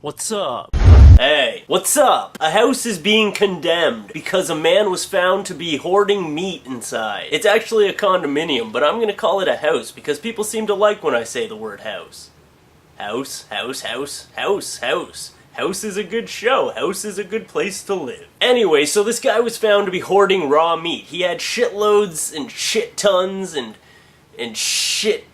What's up? Hey, what's up? A house is being condemned because a man was found to be hoarding meat inside. It's actually a condominium, but I'm gonna call it a house because people seem to like when I say the word house. House, house, house, house, house. House is a good show. House is a good place to live. Anyway, so this guy was found to be hoarding raw meat. He had shitloads and shit tons and shit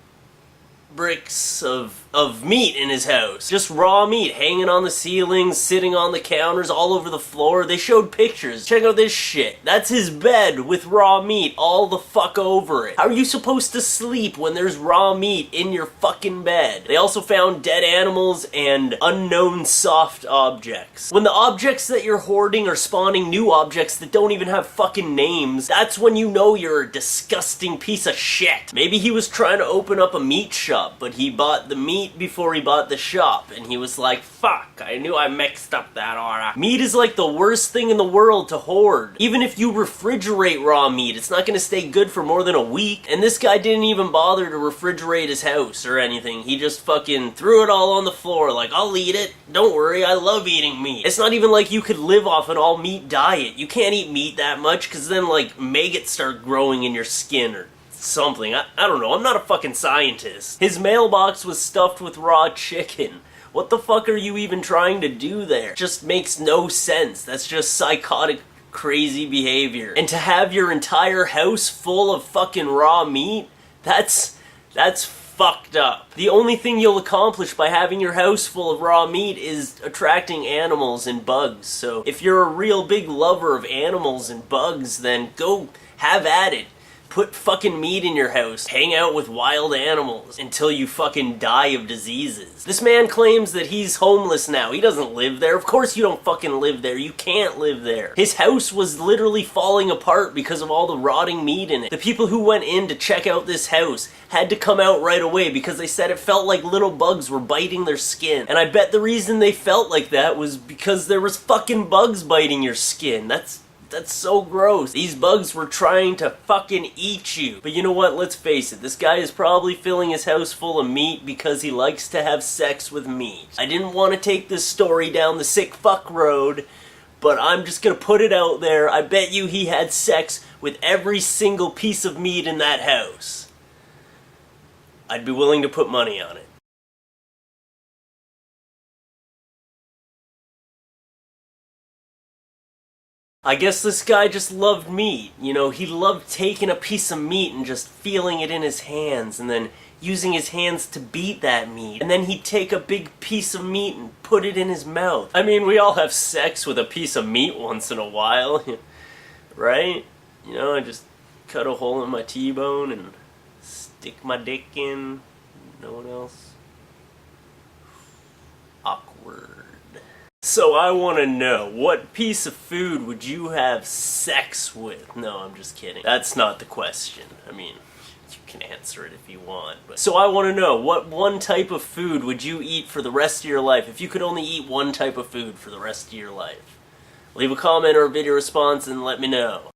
bricks of meat in his house. Just raw meat hanging on the ceilings, sitting on the counters, all over the floor. They showed pictures. Check out this shit. That's his bed with raw meat all the fuck over it. How are you supposed to sleep when there's raw meat in your fucking bed? They also found dead animals and unknown soft objects. When the objects that you're hoarding are spawning new objects that don't even have fucking names, that's when you know you're a disgusting piece of shit. Maybe he was trying to open up a meat shop, but he bought the meat before he bought the shop, and he was like, fuck, I knew I mixed up that order. Meat is like the worst thing in the world to hoard. Even if you refrigerate raw meat, it's not gonna stay good for more than a week, and this guy didn't even bother to refrigerate his house or anything. He just fucking threw it all on the floor like, I'll eat it, don't worry, I love eating meat. It's not even like you could live off an all meat diet. You can't eat meat that much, because then like maggots start growing in your skin or something. I don't know, I'm not a fucking scientist. His mailbox was stuffed with raw chicken. What the fuck are you even trying to do there? It just makes no sense. That's just psychotic, crazy behavior. And to have your entire house full of fucking raw meat, that's fucked up. The only thing you'll accomplish by having your house full of raw meat is attracting animals and bugs. So if you're a real big lover of animals and bugs, then go have at it. Put fucking meat in your house. Hang out with wild animals until you fucking die of diseases. This man claims that he's homeless now. He doesn't live there. Of course you don't fucking live there. You can't live there. His house was literally falling apart because of all the rotting meat in it. The people who went in to check out this house had to come out right away because they said it felt like little bugs were biting their skin. And I bet the reason they felt like that was because there was fucking bugs biting your skin. That's so gross. These bugs were trying to fucking eat you. But you know what? Let's face it. This guy is probably filling his house full of meat because he likes to have sex with meat. I didn't want to take this story down the sick fuck road, but I'm just gonna put it out there. I bet you he had sex with every single piece of meat in that house. I'd be willing to put money on it. I guess this guy just loved meat. You know, he loved taking a piece of meat and just feeling it in his hands and then using his hands to beat that meat. And then he'd take a big piece of meat and put it in his mouth. I mean, we all have sex with a piece of meat once in a while, right? You know, I just cut a hole in my T-bone and stick my dick in. No one else. Awkward. So I want to know, what piece of food would you have sex with? No, I'm just kidding. That's not the question. I mean, you can answer it if you want. But so I want to know, what one type of food would you eat for the rest of your life if you could only eat one type of food for the rest of your life? Leave a comment or a video response and let me know.